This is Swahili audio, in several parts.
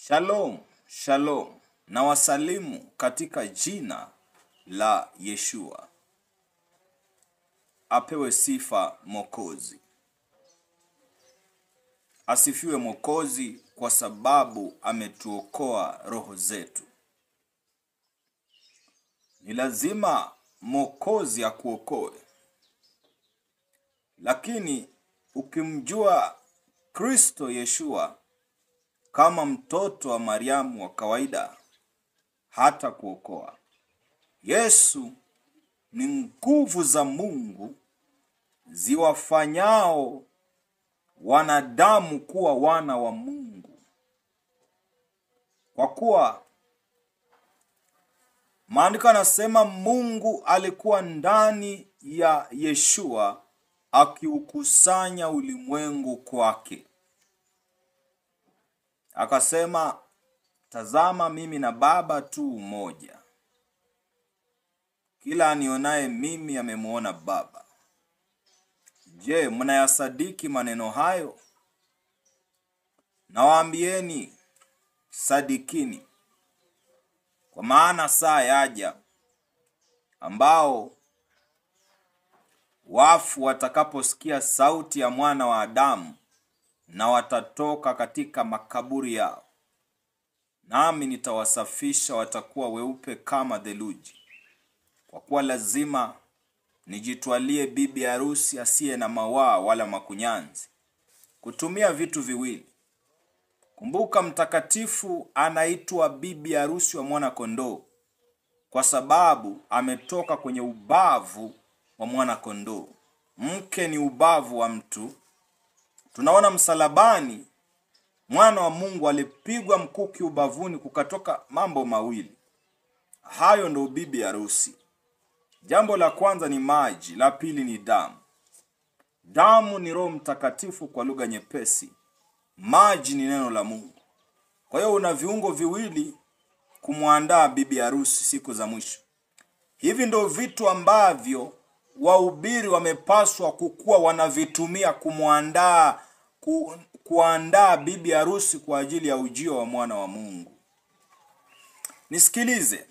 Shalom, shalom, na wasalimu katika jina la Yeshua. Apewe sifa Mwokozi. Asifiwe Mwokozi kwa sababu ametuokoa roho zetu. Ni lazima Mwokozi akuokoe. Lakini ukimjua Kristo Yeshua kama mtoto wa Mariamu wa kawaida, hata kuokoa. Yesu ni nguvu za Mungu ziwafanyao wanadamu kuwa wana wa Mungu. Kwa kuwa Maandiko yanasema Mungu alikuwa ndani ya Yeshua akiukusanya ulimwengu kwake. Akasema, tazama mimi na Baba tu umoja. Kila anionaye mimi amemuona Baba. Je, mnayasadiki maneno hayo? Nawaambieni, sadikini. Kwa maana saa yaja ambao wafu watakaposikia sauti ya Mwana wa Adamu, na watatoka katika makaburi yao. Nami nitawasafisha, watakuwa weupe kama theluji. Kwa kuwa lazima nijitwalie bibi harusi asiye na mawaa wala makunyanzi, kutumia vitu viwili. Kumbuka, mtakatifu anaitwa bibi harusi wa mwana kondoo, kwa sababu ametoka kwenye ubavu wa mwana kondoo. Mke ni ubavu wa mtu. Tunaona msalabani mwana wa Mungu alipigwa mkuki ubavuni, kukatoka mambo mawili. Hayo ndo bibi harusi. Jambo la kwanza ni maji, la pili ni damu. Damu ni Roho Mtakatifu kwa lugha nyepesi. Maji ni neno la Mungu. Kwa hiyo una viungo viwili kumwandaa bibi harusi siku za mwisho. Hivi ndo vitu ambavyo wahubiri wamepaswa kukuwa wanavitumia kuandaa bibi harusi kwa ajili ya ujio wa mwana wa Mungu. Nisikilize.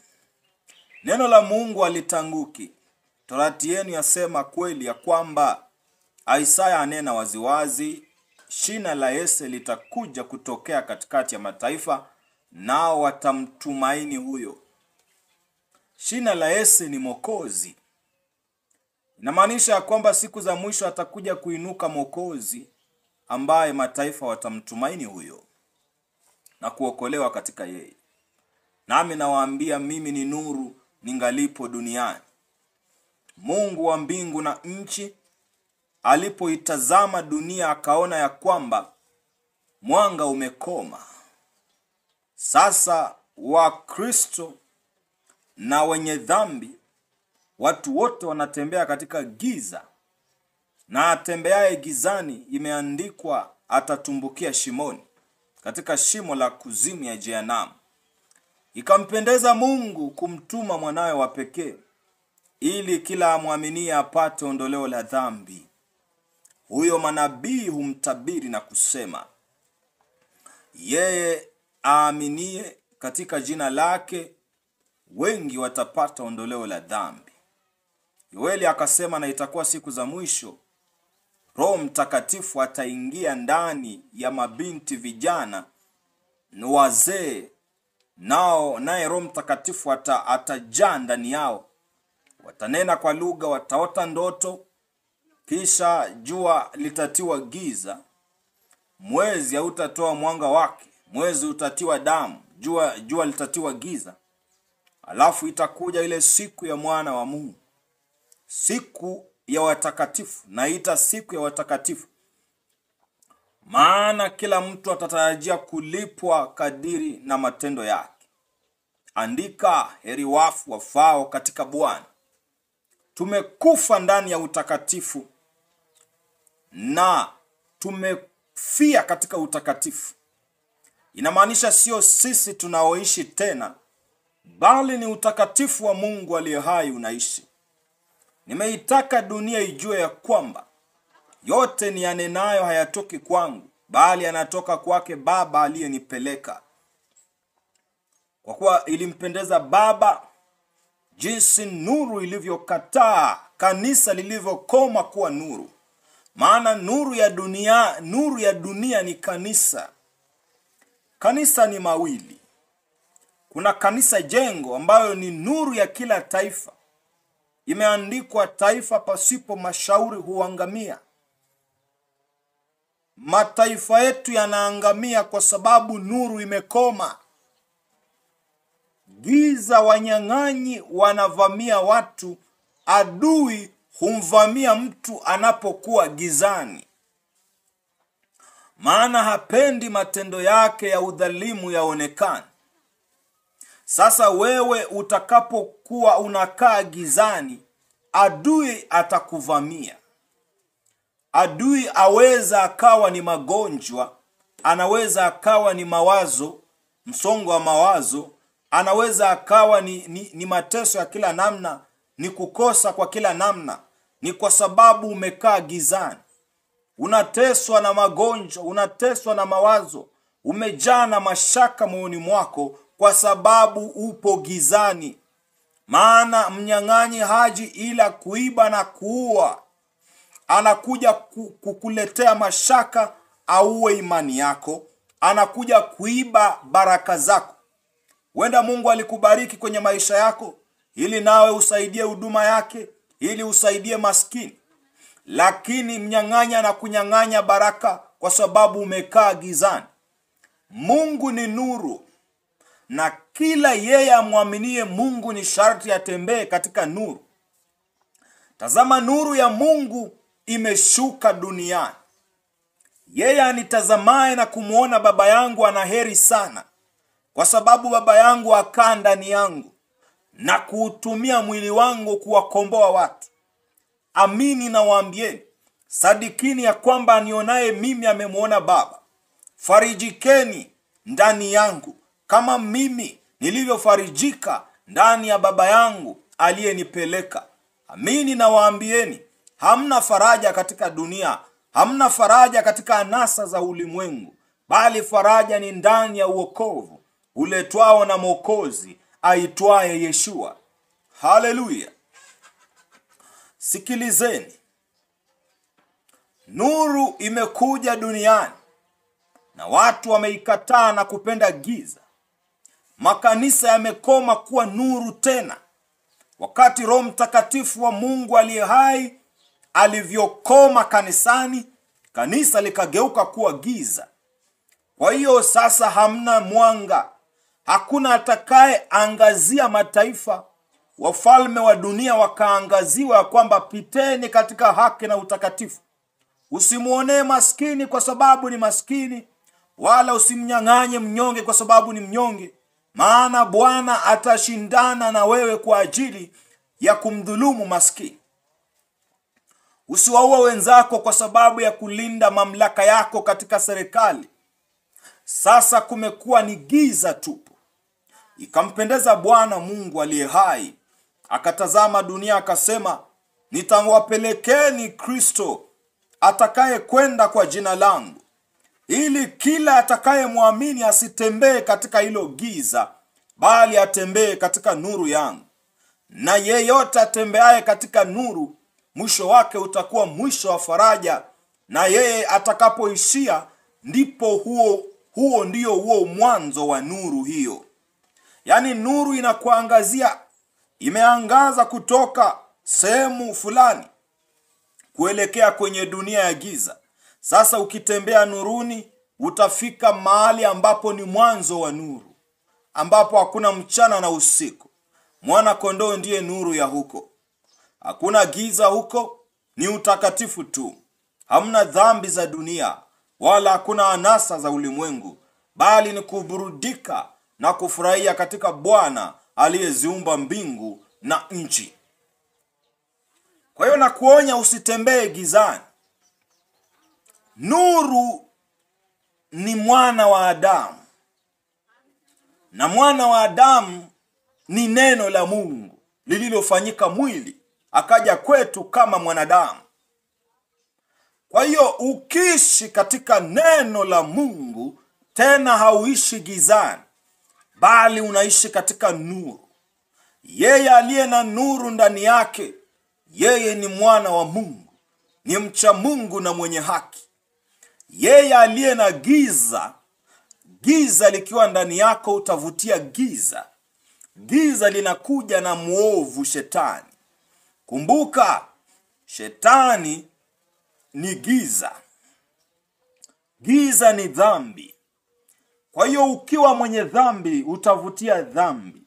Neno la Mungu halitanguki. Torati yenu yasema kweli ya kwamba, Isaya anena waziwazi, shina la Yese litakuja kutokea katikati ya mataifa, nao watamtumaini huyo. Shina la Yese ni Mwokozi. Inamaanisha ya kwamba siku za mwisho atakuja kuinuka Mwokozi ambaye mataifa watamtumaini huyo na kuokolewa katika yeye. Nami nawaambia, mimi ni nuru ningalipo duniani. Mungu wa mbingu na nchi alipoitazama dunia, akaona ya kwamba mwanga umekoma. Sasa Wakristo na wenye dhambi, watu wote wanatembea katika giza, na atembeaye gizani, imeandikwa, atatumbukia shimoni, katika shimo la kuzimu ya jehanamu. Ikampendeza Mungu kumtuma mwanawe wa pekee, ili kila amwaminie apate ondoleo la dhambi. Huyo manabii humtabiri na kusema, yeye aaminie katika jina lake, wengi watapata ondoleo la dhambi. Yoeli akasema, na itakuwa siku za mwisho, Roho Mtakatifu ataingia ndani ya mabinti vijana na wazee, naye Roho Mtakatifu atajaa ndani yao. Watanena kwa lugha, wataota ndoto. Kisha jua litatiwa giza, mwezi hautatoa mwanga wake, mwezi utatiwa damu, jua litatiwa giza. Alafu itakuja ile siku ya mwana wa Mungu, siku ya watakatifu. Naita siku ya watakatifu, maana kila mtu atatarajia kulipwa kadiri na matendo yake. Andika, heri wafu wafao katika Bwana. Tumekufa ndani ya utakatifu na tumefia katika utakatifu. Inamaanisha sio sisi tunaoishi tena, bali ni utakatifu wa Mungu aliye hai unaishi. Nimeitaka dunia ijue ya kwamba yote ni yanenayo hayatoki kwangu, bali yanatoka kwake Baba aliyenipeleka. Kwa kuwa ilimpendeza Baba jinsi nuru ilivyokataa kanisa lilivyokoma kuwa nuru. Maana nuru ya dunia ni kanisa. Kanisa ni mawili. Kuna kanisa jengo ambayo ni nuru ya kila taifa. Imeandikwa, taifa pasipo mashauri huangamia. Mataifa yetu yanaangamia kwa sababu nuru imekoma. Giza, wanyang'anyi wanavamia watu. Adui humvamia mtu anapokuwa gizani. Maana hapendi matendo yake ya udhalimu yaonekane. Sasa wewe utakapokuwa unakaa gizani, adui atakuvamia. Adui aweza akawa ni magonjwa, anaweza akawa ni mawazo, msongo wa mawazo, anaweza akawa ni mateso ya kila namna, ni kukosa kwa kila namna. Ni kwa sababu umekaa gizani. Unateswa na magonjwa, unateswa na mawazo, umejaa na mashaka moyoni mwako kwa sababu upo gizani. Maana mnyang'anyi haji ila kuiba na kuua. Anakuja kukuletea mashaka auwe imani yako. Anakuja kuiba baraka zako. Huenda Mungu alikubariki kwenye maisha yako ili nawe usaidie huduma yake, ili usaidie maskini. Lakini mnyang'anyi anakunyang'anya baraka kwa sababu umekaa gizani. Mungu ni nuru, na kila yeye amwaminie Mungu ni sharti atembee katika nuru. Tazama, nuru ya Mungu imeshuka duniani. Yeye anitazamaye na kumuona Baba yangu ana heri sana, kwa sababu Baba yangu akaa ndani yangu na kuutumia mwili wangu kuwakomboa watu. Amini na waambieni, sadikini ya kwamba anionaye mimi amemuona Baba. Farijikeni ndani yangu kama mimi nilivyofarijika ndani ya Baba yangu aliyenipeleka. Amini na waambieni, hamna faraja katika dunia, hamna faraja katika anasa za ulimwengu, bali faraja ni ndani ya uokovu uletwao na Mwokozi aitwaye Yeshua. Haleluya! Sikilizeni. Nuru imekuja duniani na watu wameikataa na kupenda giza. Makanisa yamekoma kuwa nuru tena. Wakati Roho Mtakatifu wa Mungu aliye hai alivyokoma kanisani, kanisa likageuka kuwa giza. Kwa hiyo sasa hamna mwanga. Hakuna atakaye angazia mataifa. Wafalme wa dunia wakaangaziwa ya kwamba piteni katika haki na utakatifu. Usimuonee maskini kwa sababu ni maskini, wala usimnyang'anye mnyonge kwa sababu ni mnyonge. Maana Bwana atashindana na wewe kwa ajili ya kumdhulumu maskini. Usiwaue wenzako kwa sababu ya kulinda mamlaka yako katika serikali. Sasa kumekuwa ni giza tupu. Ikampendeza Bwana Mungu aliye hai, akatazama dunia akasema, nitawapelekeni Kristo atakaye kwenda kwa jina langu, ili kila atakaye muamini asitembee katika hilo giza, bali atembee katika nuru yangu. Na yeyote atembeaye katika nuru, mwisho wake utakuwa mwisho wa faraja, na yeye atakapoishia ndipo huo ndio mwanzo wa nuru hiyo. Yani nuru inakuangazia, imeangaza kutoka sehemu fulani kuelekea kwenye dunia ya giza. Sasa ukitembea nuruni, utafika mahali ambapo ni mwanzo wa nuru, ambapo hakuna mchana na usiku. Mwana kondoo ndiye nuru ya huko. Hakuna giza huko, ni utakatifu tu. Hamna dhambi za dunia, wala hakuna anasa za ulimwengu, bali ni kuburudika na kufurahia katika Bwana aliyeziumba mbingu na nchi. Kwa hiyo nakuonya usitembee gizani. Nuru ni mwana wa Adamu, na mwana wa Adamu ni neno la Mungu lililofanyika mwili akaja kwetu kama mwanadamu. Kwa hiyo ukiishi katika neno la Mungu, tena hauishi gizani, bali unaishi katika nuru. Yeye aliye na nuru ndani yake, yeye ni mwana wa Mungu, ni mcha Mungu na mwenye haki. Yeye aliye na giza, giza likiwa ndani yako utavutia giza. Giza linakuja na muovu Shetani. Kumbuka, Shetani ni giza. Giza ni dhambi. Kwa hiyo ukiwa mwenye dhambi utavutia dhambi.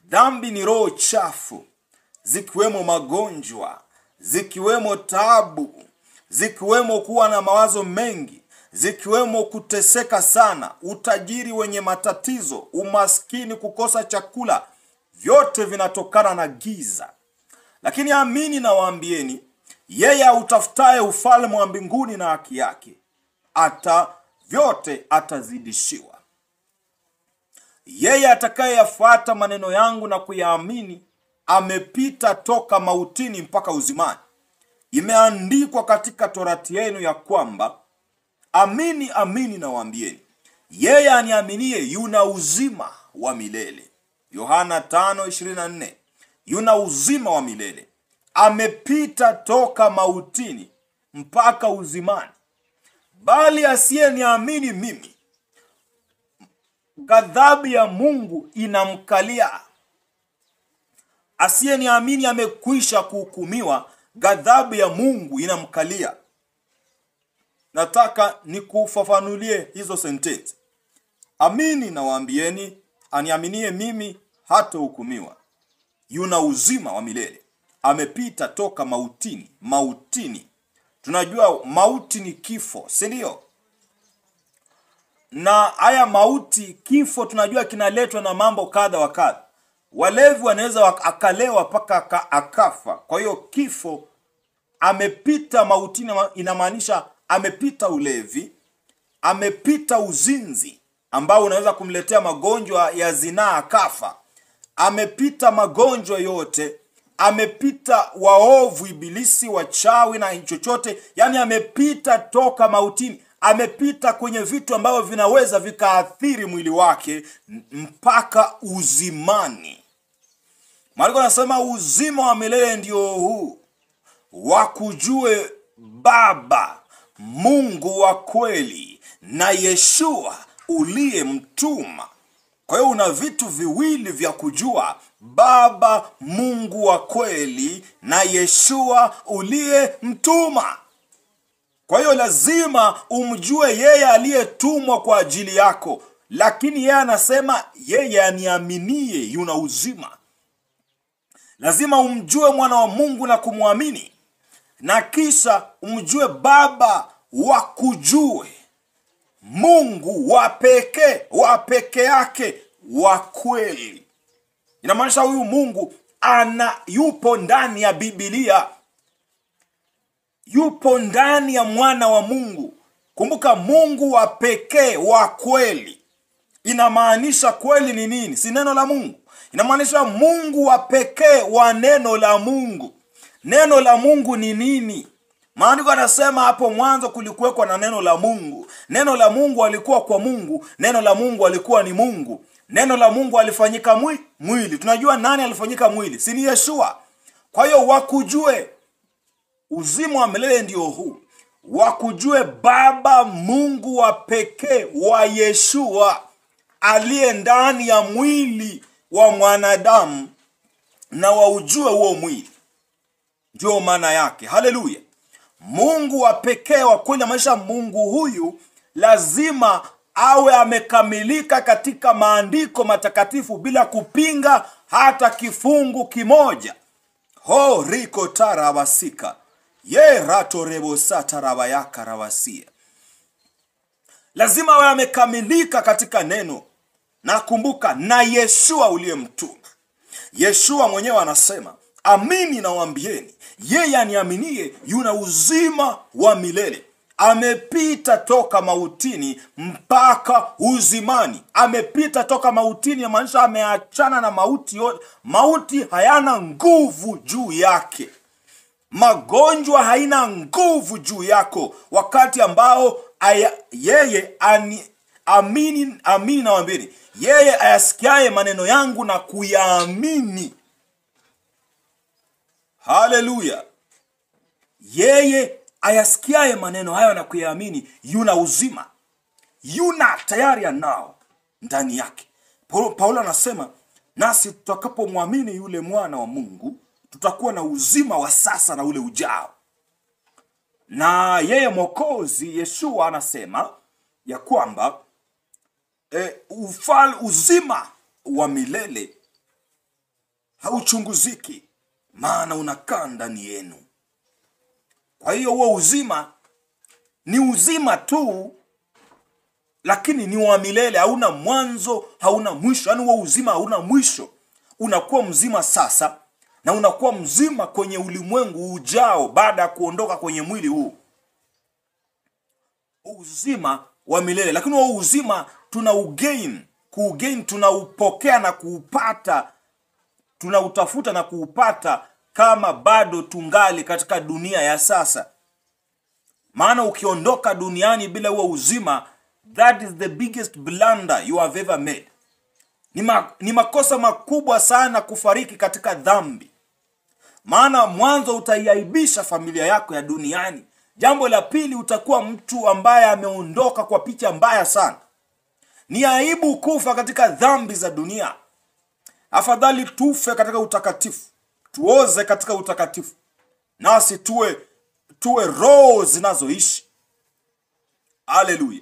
Dhambi ni roho chafu, zikiwemo magonjwa, zikiwemo taabu, zikiwemo kuwa na mawazo mengi, zikiwemo kuteseka sana, utajiri wenye matatizo, umaskini, kukosa chakula. Vyote vinatokana na giza. Lakini amini na waambieni, yeye utafutaye ufalme wa mbinguni na haki yake, vyote atazidishiwa. Yeye atakayeyafuata maneno yangu na kuyaamini, amepita toka mautini mpaka uzimani. Imeandikwa katika Torati yenu ya kwamba, amini amini na waambieni, yeye aniaminie yuna uzima wa milele. Yohana 5:24. Yuna uzima wa milele. Amepita toka mautini mpaka uzimani. Bali asiyeniamini mimi, ghadhabu ya Mungu inamkalia. Asiyeniamini amekwisha kuhukumiwa, ghadhabu ya Mungu inamkalia. Nataka nikufafanulie hizo sentensi. Amini na waambieni, aniaminie mimi hatahukumiwa. Yuna uzima wa milele. Amepita toka mautini. Mautini, tunajua mauti ni kifo, si ndio? Na haya mauti, kifo, tunajua kinaletwa na mambo kadha wa kadha. Walevi wanaweza akalewa paka akafa. Kwa hiyo kifo, amepita mautini inamaanisha amepita ulevi, amepita uzinzi ambao unaweza kumletea magonjwa ya zinaa akafa. Amepita magonjwa yote, amepita waovu, ibilisi, wachawi na chochote. Yani amepita toka mautini, amepita kwenye vitu ambavyo vinaweza vikaathiri mwili wake mpaka uzimani. Maandiko yanasema uzima wa milele ndio huu, wakujue Baba Mungu wa kweli na Yeshua uliyemtuma. Kwa hiyo una vitu viwili vya kujua: Baba Mungu wa kweli na Yeshua uliyemtuma. Kwa hiyo lazima umjue yeye aliyetumwa kwa ajili yako. Lakini yeye anasema yeye aniaminie yuna uzima. Lazima umjue mwana wa Mungu na kumwamini, na kisha umjue Baba wakujue, Mungu wa peke yake wa kweli. Inamaanisha huyu Mungu yupo ndani ya Biblia, yupo ndani ya mwana wa Mungu. Kumbuka, Mungu wa pekee wa kweli inamaanisha kweli ni nini? Si neno la Mungu. Inamaanisha Mungu wa pekee wa neno la Mungu. Neno la Mungu ni nini? Maandiko yanasema hapo mwanzo kulikuweko na neno la Mungu. Neno la Mungu alikuwa kwa Mungu. Neno la Mungu alikuwa ni Mungu. Neno la Mungu alifanyika mwili. Tunajua nani alifanyika mwili? Si ni Yeshua. Kwa hiyo wakujue, uzima wa milele ndio huu, wakujue Baba Mungu wa pekee wa Yeshua aliye ndani ya mwili wa mwanadamu, na waujue huo mwili. Ndio maana yake. Haleluya. Mungu wa pekee wa kweli, maisha Mungu huyu lazima awe amekamilika katika maandiko matakatifu bila kupinga hata kifungu kimoja. Ho riko tarabasika ye rato rebosa tarabayaka rabasia. Lazima awe amekamilika katika neno. Na kumbuka, na Yeshua uliyemtuma. Yeshua mwenyewe anasema, amini na waambieni, yeye aniaminie yuna uzima wa milele. Amepita toka mautini mpaka uzimani. Amepita toka mautini, inamaanisha ameachana na mauti yote. Mauti hayana nguvu juu yake. Magonjwa haina nguvu juu yako, wakati ambao yeye Amini, amini nawaambieni, yeye ayasikiaye maneno yangu na kuyaamini. Haleluya. Yeye ayasikiaye maneno hayo na kuyaamini yuna uzima. Yuna tayari anao ndani yake. Paulo anasema, nasi tutakapomwamini yule mwana wa Mungu, tutakuwa na uzima wa sasa na ule ujao. Na yeye Mwokozi Yeshua anasema ya kwamba uzima wa milele hauchunguziki, maana unakaa ndani yenu. Kwa hiyo huo uzima ni uzima tu, lakini ni wa milele, hauna mwanzo, hauna mwisho. Yaani huo uzima hauna mwisho. Unakuwa mzima sasa na unakuwa mzima kwenye ulimwengu ujao baada ya kuondoka kwenye mwili huu. Uzima wa milele. Lakini huo uzima kuugain, tunaupokea na kuupata, tunautafuta na kuupata kama bado tungali katika dunia ya sasa. Maana ukiondoka duniani bila huo uzima, that is the biggest blunder you have ever made. Ni makosa makubwa sana kufariki katika dhambi. Maana mwanzo utaiaibisha familia yako ya duniani. Jambo la pili, utakuwa mtu ambaye ameondoka kwa picha mbaya sana. Ni aibu kufa katika dhambi za dunia. Afadhali tufe katika utakatifu, tuoze katika utakatifu, nasi tuwe roho zinazoishi. Haleluya.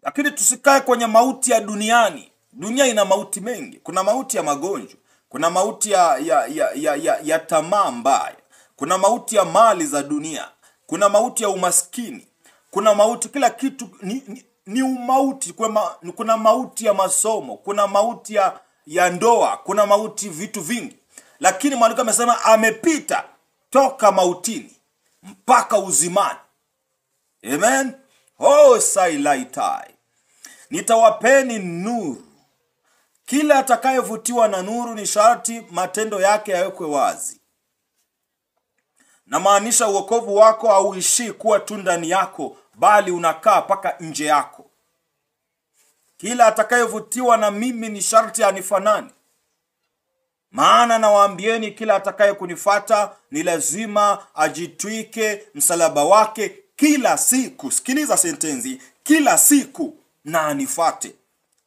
Lakini tusikae kwenye mauti ya duniani. Dunia ina mauti mengi. Kuna mauti ya magonjwa, kuna mauti ya tamaa mbaya, kuna mauti ya mali za dunia, kuna mauti ya umaskini, kuna mauti, kila kitu ni umauti. Kuna mauti ya masomo, kuna mauti ya ndoa, kuna mauti vitu vingi. Lakini Maandiko amesema amepita toka mautini mpaka uzimani. Amen. Sailaitai. Nitawapeni nuru. Kila atakayevutiwa na nuru ni sharti matendo yake yawekwe wazi. Na maanisha wokovu wako hauishii kuwa tu ndani yako, bali unakaa paka nje yako. Kila atakayevutiwa na mimi ni sharti anifanane. Maana nawaambieni, kila atakaye kunifuata ni lazima ajitwike msalaba wake kila siku. Sikiliza sentensi, kila siku na anifuate.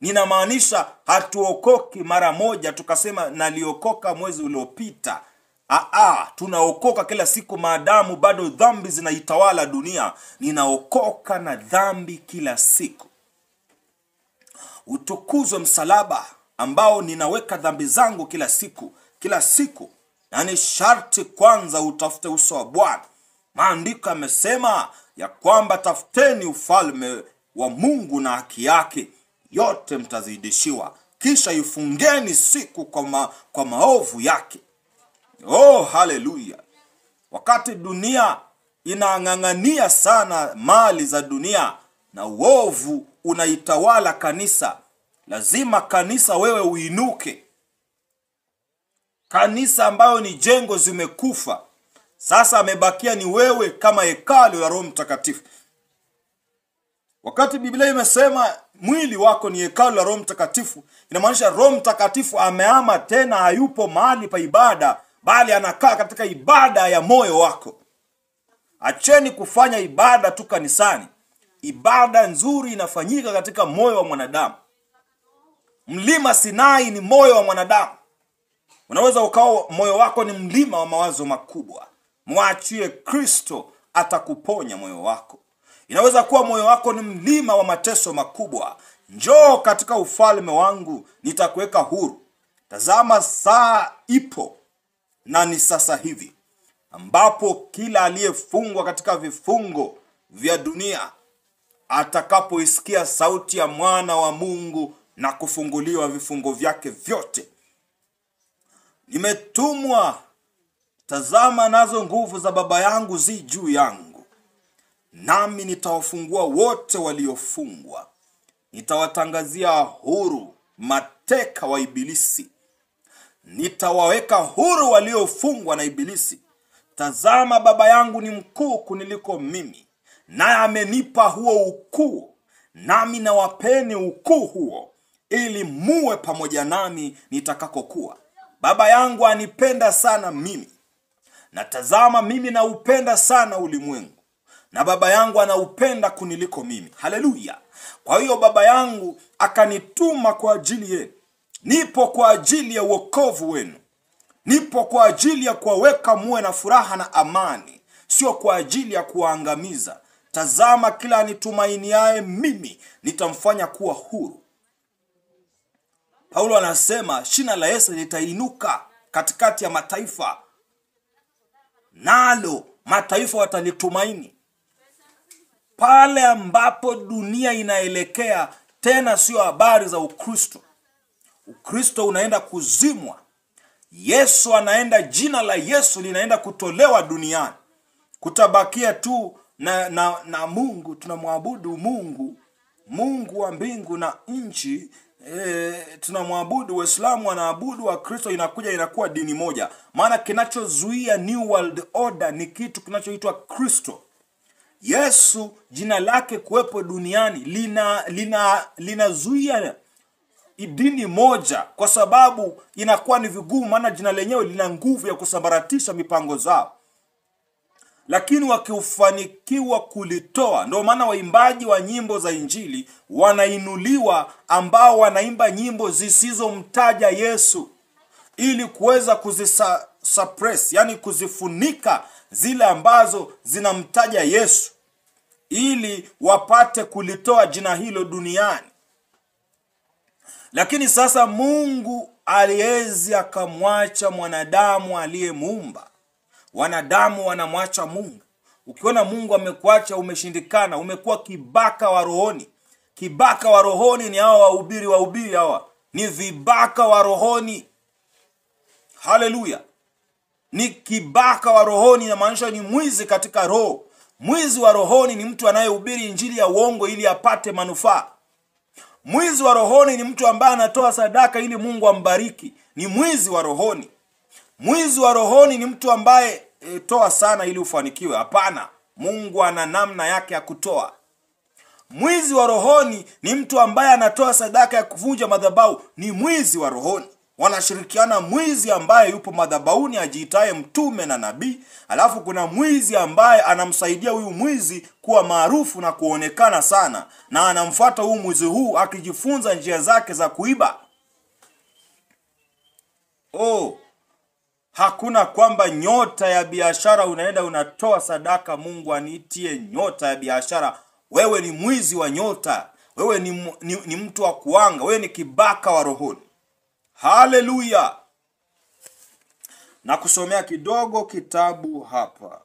Ninamaanisha hatuokoki mara moja tukasema naliokoka mwezi uliopita. Tunaokoka kila siku maadamu bado dhambi zinaitawala dunia. Ninaokoka na dhambi kila siku. Utukuzwe msalaba ambao ninaweka dhambi zangu kila siku. Na ni sharti kwanza utafute uso wa Bwana. Maandiko yamesema ya kwamba tafuteni ufalme wa Mungu na haki yake, yote mtazidishiwa. Kisha ifungeni siku kwa maovu yake. Haleluya. Wakati dunia inang'ang'ania sana mali za dunia na uovu unaitawala kanisa, lazima kanisa wewe uinuke. Kanisa ambayo ni jengo zimekufa. Sasa amebakia ni wewe kama hekalu la Roho Mtakatifu. Wakati Biblia imesema mwili wako ni hekalu la Roho Mtakatifu, inamaanisha Roho Mtakatifu amehama tena, hayupo mahali pa ibada, bali anakaa katika ibada ya moyo wako. Acheni kufanya ibada tu kanisani. Ibada nzuri inafanyika katika moyo wa mwanadamu. Mlima Sinai ni moyo wa mwanadamu. Unaweza ukawa moyo wako ni mlima wa mawazo makubwa. Mwachie Kristo, atakuponya moyo wako. Inaweza kuwa moyo wako ni mlima wa mateso makubwa. Njoo katika ufalme wangu, nitakuweka huru. Tazama, saa ipo na ni sasa hivi, ambapo kila aliyefungwa katika vifungo vya dunia atakapoisikia sauti ya mwana wa Mungu na kufunguliwa vifungo vyake vyote. Nimetumwa, tazama nazo nguvu za Baba yangu zi juu yangu, nami nitawafungua wote waliofungwa. Nitawatangazia huru mateka wa ibilisi. Nitawaweka huru waliofungwa na ibilisi. Tazama, Baba yangu ni mkuu kuniliko mimi, naye amenipa huo ukuu, nami nawapeni ukuu huo, ili muwe pamoja nami nitakakokuwa. Baba yangu anipenda sana mimi, na tazama mimi naupenda sana ulimwengu, na Baba yangu anaupenda kuniliko mimi. Haleluya! Kwa hiyo Baba yangu akanituma kwa ajili yenu. Nipo kwa ajili ya wokovu wenu. Nipo kwa ajili ya kuwaweka muwe na furaha na amani, sio kwa ajili ya kuwaangamiza. Tazama, kila anitumainiaye mimi nitamfanya kuwa huru. Paulo anasema shina la Yese litainuka katikati ya mataifa, nalo mataifa watalitumaini. Pale ambapo dunia inaelekea tena sio habari za Ukristo. Ukristo unaenda kuzimwa. Yesu anaenda, jina la Yesu linaenda kutolewa duniani. Kutabakia tu na Mungu. Tunamwabudu Mungu wa mbingu na nchi. Tunamwabudu, Waislamu wanaabudu, Wakristo inakuwa dini moja. Maana kinachozuia New World Order ni kitu kinachoitwa Kristo. Yesu jina lake kuwepo duniani linazuia dini moja, kwa sababu inakuwa ni vigumu, maana jina lenyewe lina nguvu ya kusambaratisha mipango zao. Lakini wakifanikiwa kulitoa, ndio maana waimbaji wa nyimbo za Injili wanainuliwa, ambao wanaimba nyimbo zisizomtaja Yesu, ili kuweza kuzisuppress, yani kuzifunika zile ambazo zinamtaja Yesu, ili wapate kulitoa jina hilo duniani. Lakini sasa Mungu aliwezi akamwacha mwanadamu aliyemuumba. Wanadamu wanamwacha Mungu. Ukiona Mungu amekuacha, umeshindikana, umekuwa kibaka wa rohoni. Kibaka wa rohoni ni hawa wahubiri hawa. Ni vibaka wa rohoni. Haleluya. Ni kibaka wa rohoni, na maanisha ni mwizi katika roho. Mwizi wa rohoni ni mtu anayehubiri injili ya uongo ili apate manufaa. Mwizi wa rohoni ni mtu ambaye anatoa sadaka ili Mungu ambariki. Ni mwizi wa rohoni. Mwizi wa rohoni ni mtu ambaye toa sana ili ufanikiwe. Hapana, Mungu ana namna yake ya kutoa. Mwizi wa rohoni ni mtu ambaye anatoa sadaka ya kuvunja madhabahu. Ni mwizi wa rohoni. Wanashirikiana mwizi ambaye yupo madhabahuni ajiitaye mtume na nabii, alafu kuna mwizi ambaye anamsaidia huyu mwizi kuwa maarufu na kuonekana sana, na anamfuata huyu mwizi huu akijifunza njia zake za kuiba. Hakuna kwamba nyota ya biashara unaenda unatoa sadaka, Mungu aniitie nyota ya biashara. Wewe ni mwizi wa nyota. Wewe ni mtu wa kuanga. Wewe ni kibaka wa rohoni. Haleluya. Na kusomea kidogo kitabu hapa.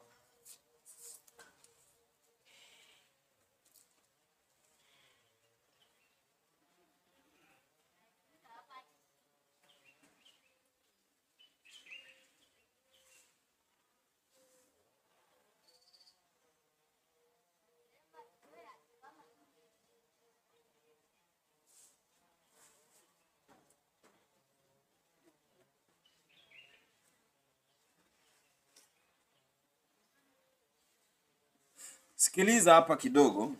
Sikiliza hapa kidogo.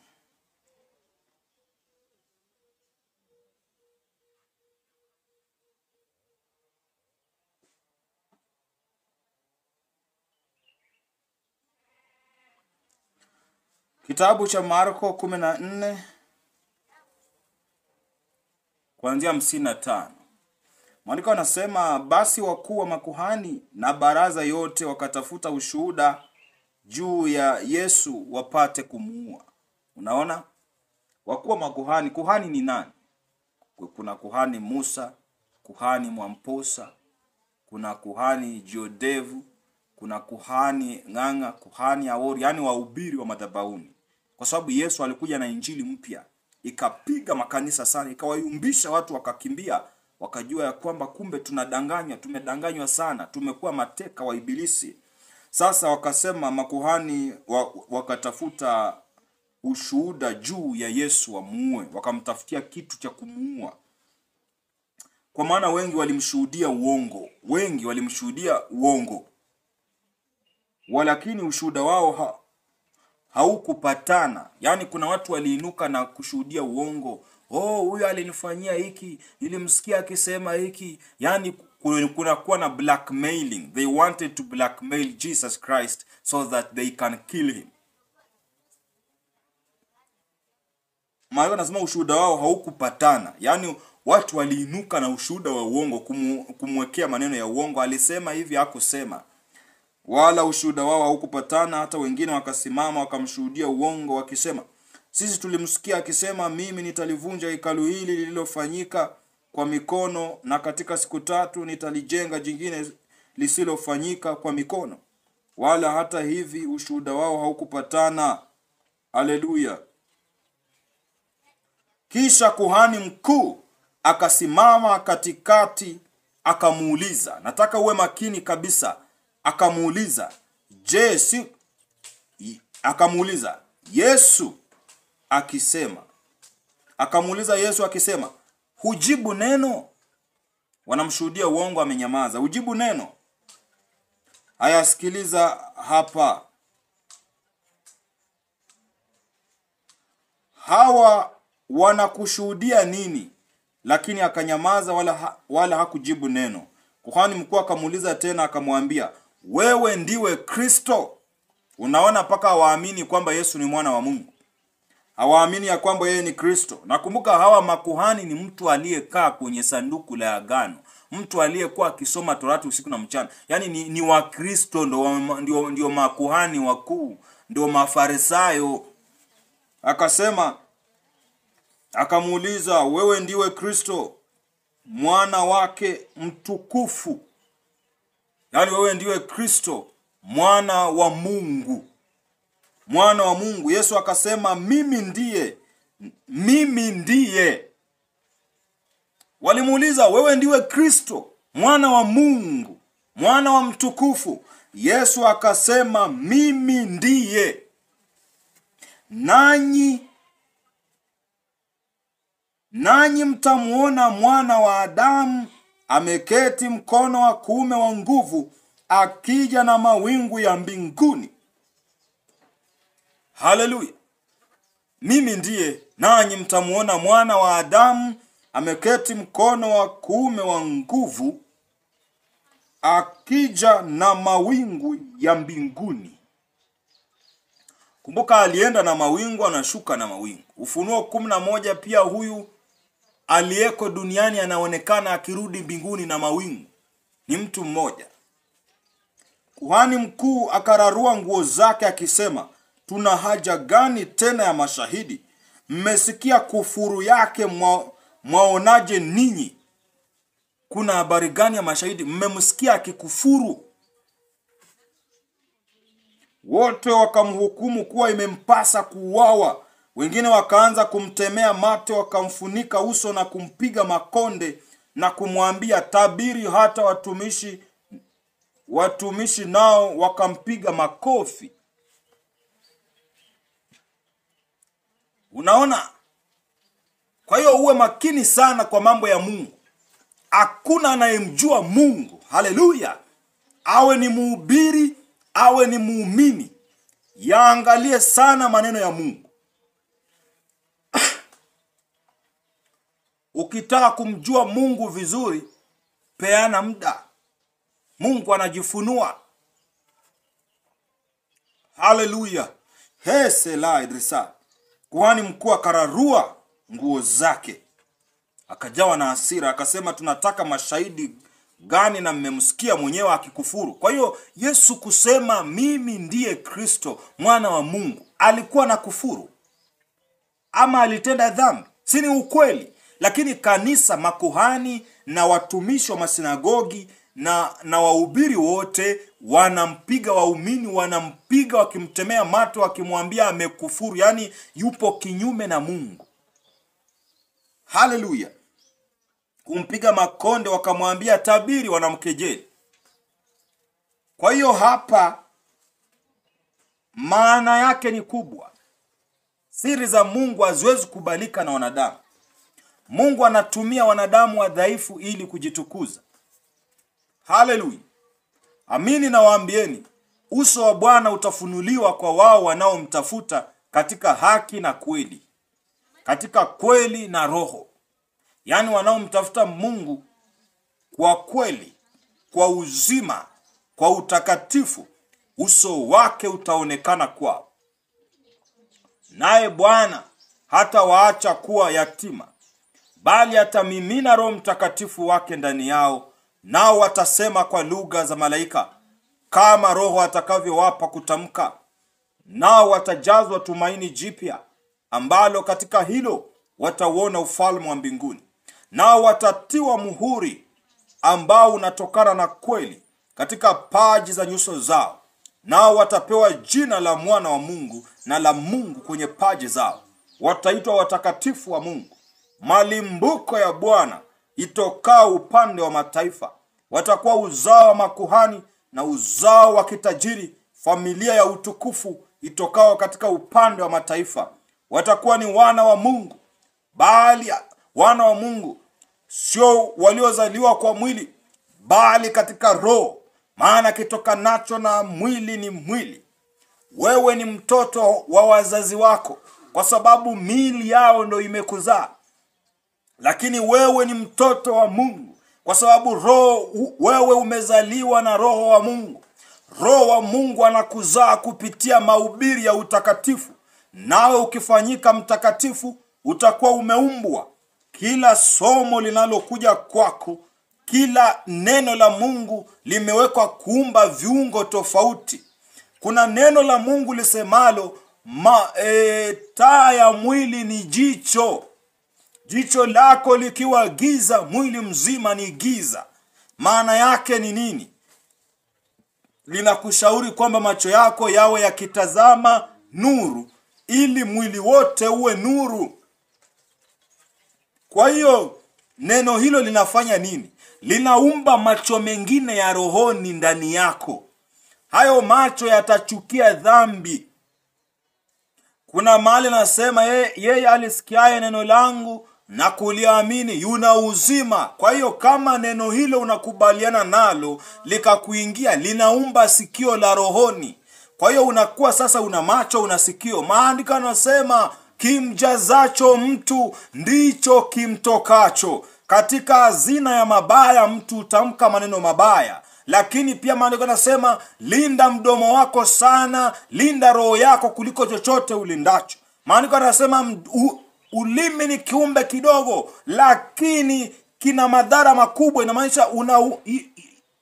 Kitabu cha Marko 14 kuanzia 55. Maandiko yanasema, basi wakuu wa makuhani na baraza yote wakatafuta ushuhuda juu ya Yesu wapate kumuua. Unaona? Wakuu wa makuhani, kuhani ni nani? Kuna kuhani Musa, kuhani Mwamposa, kuna kuhani Jodevu, kuna kuhani Ng'ang'a, kuhani Aori, yani wahubiri wa madhabahuni. Kwa sababu Yesu alikuja na injili mpya, ikapiga makanisa sana, ikawayumbisha watu, wakakimbia, wakajua ya kwamba kumbe tumedanganywa sana, tumekuwa mateka wa ibilisi. Sasa wakasema makuhani wakatafuta ushuhuda juu ya Yesu wamuue, wakamtafutia kitu cha kumuua. Kwa maana wengi walimshuhudia uongo. Walakini ushuhuda wao haukupatana. Yani kuna watu waliinuka na kushuhudia uongo. Huyu alinifanyia hiki, nilimsikia akisema hiki. Yani kuna kuwa na blackmailing. They wanted to blackmail Jesus Christ so that they can kill him. Maana nasema ushuhuda wao haukupatana. Yani watu waliinuka na ushuhuda wa uongo, kumwekea maneno ya uongo. Alisema hivi, hakusema. Wala ushuhuda wao haukupatana, hata wengine wakasimama wakamshuhudia uongo wakisema, sisi tulimsikia akisema, mimi nitalivunja hekalu hili lililofanyika kwa mikono, na katika siku 3 nitalijenga jingine lisilofanyika kwa mikono. Wala hata hivi ushuhuda wao haukupatana. Haleluya. Kisha kuhani mkuu akasimama katikati, akamuuliza, nataka uwe makini kabisa, akamuuliza, akamuuliza Yesu akisema, hujibu neno? Wanamshuhudia uongo, amenyamaza. Hujibu neno? Haya, sikiliza hapa. Hawa wanakushuhudia nini? Lakini akanyamaza, wala hakujibu neno. Kuhani mkuu akamuuliza tena, akamwambia, wewe ndiwe Kristo? Unaona, paka hawaamini kwamba Yesu ni mwana wa Mungu. Hawaamini ya kwamba yeye ni Kristo. Nakumbuka hawa makuhani ni mtu aliyekaa kwenye sanduku la agano, mtu aliyekuwa akisoma Torati usiku na mchana. Yani ni wa Kristo, ndio makuhani wakuu, ndio Mafarisayo. Akamuuliza, wewe ndiwe Kristo, mwana wake mtukufu? Yani wewe ndiwe Kristo, mwana wa Mungu. Mwana wa Mungu. Yesu akasema, mimi ndiye. Walimuuliza, wewe ndiwe Kristo, mwana wa Mungu, mwana wa mtukufu? Yesu akasema, mimi ndiye. Nanyi mtamuona Mwana wa Adamu ameketi mkono wa kuume wa nguvu, akija na mawingu ya mbinguni. Haleluya. Mimi ndiye, nanyi mtamuona Mwana wa Adamu ameketi mkono wa kuume wa nguvu, akija na mawingu ya mbinguni. Kumbuka alienda na mawingu, anashuka na mawingu. Ufunuo 11 pia huyu aliyeko duniani anaonekana akirudi mbinguni na mawingu. Ni mtu mmoja. Kuhani mkuu akararua nguo zake akisema, tuna haja gani tena ya mashahidi? Mmesikia kufuru yake, mwaonaje ninyi? Kuna habari gani ya mashahidi? Mmemsikia akikufuru. Wote wakamhukumu kuwa imempasa kuuawa. Wengine wakaanza kumtemea mate, wakamfunika uso na kumpiga makonde na kumwambia, tabiri. Hata watumishi nao wakampiga makofi. Unaona? Kwa hiyo uwe makini sana kwa mambo ya Mungu. Hakuna anayemjua Mungu. Haleluya. Awe ni mhubiri, awe ni muumini, yaangalie sana maneno ya Mungu. Ukitaka kumjua Mungu vizuri, peana muda. Mungu anajifunua. Haleluya. Hesela idrisa. Kuhani mkuu akararua nguo zake, akajawa na hasira, akasema, tunataka mashahidi gani na mmemsikia mwenyewe akikufuru? Kwa hiyo Yesu kusema mimi ndiye Kristo, mwana wa Mungu, alikuwa na kufuru ama alitenda dhambi? Si ni ukweli? Lakini kanisa, makuhani na watumishi wa masinagogi na wahubiri wote wanampiga waumini, wanampiga wakimtemea mate, wakimwambia amekufuru, yani yupo kinyume na Mungu. Haleluya. Kumpiga makonde, wakamwambia tabiri, wanamkejeli. Kwa hiyo hapa maana yake ni kubwa. Siri za Mungu haziwezi kubalika na wanadamu. Mungu anatumia wanadamu wadhaifu ili kujitukuza. Haleluya. Amini na waambieni, Uso wa Bwana utafunuliwa kwa wao wanaomtafuta katika haki na kweli, katika kweli na roho. Yaani wanaomtafuta Mungu kwa kweli, kwa uzima, kwa utakatifu, uso wake utaonekana kwao. Naye Bwana hata waacha kuwa yatima, bali atamimina Roho Mtakatifu wake ndani yao, nao watasema kwa lugha za malaika, kama Roho atakavyowapa kutamka. Nao watajazwa tumaini jipya, ambalo katika hilo watauona ufalme wa mbinguni. Nao watatiwa muhuri ambao unatokana na kweli katika paji za nyuso zao. Nao watapewa jina la mwana wa Mungu na la Mungu kwenye paji zao. Wataitwa watakatifu wa Mungu, malimbuko ya Bwana itokao upande wa mataifa. Watakuwa uzao wa makuhani na uzao wa kitajiri, familia ya utukufu itokao katika upande wa mataifa. Watakuwa ni wana wa Mungu, bali wana wa Mungu sio waliozaliwa kwa mwili, bali katika roho, maana kitokanacho na mwili ni mwili. Wewe ni mtoto wa wazazi wako, kwa sababu miili yao ndio imekuzaa. Lakini wewe ni mtoto wa Mungu, kwa sababu wewe umezaliwa na Roho wa Mungu. Roho wa Mungu anakuzaa kupitia mahubiri ya utakatifu. Nawe ukifanyika mtakatifu, utakuwa umeumbwa. Kila somo linalokuja kwako, kila neno la Mungu limewekwa kuumba viungo tofauti. Kuna neno la Mungu lisemalo, taa ya mwili ni jicho. Jicho lako likiwa giza, mwili mzima ni giza. Maana yake ni nini? Linakushauri kwamba macho yako yawe yakitazama nuru, ili mwili wote uwe nuru. Kwa hiyo neno hilo linafanya nini? Linaumba macho mengine ya rohoni ndani yako. Hayo macho yatachukia dhambi. Kuna mahali nasema yeye alisikiaye neno langu na kuliamini yuna uzima. Kwa hiyo kama neno hilo unakubaliana nalo likakuingia, linaumba sikio la rohoni. Kwa hiyo unakuwa sasa una macho, una sikio. Maandiko yanasema kimjazacho mtu ndicho kimtokacho. Katika hazina ya mabaya mtu utamka maneno mabaya. Lakini pia maandiko yanasema linda mdomo wako sana, linda roho yako kuliko chochote ulindacho. Maandiko yanasema ulimi ni kiumbe kidogo, lakini kina madhara makubwa. Inamaanisha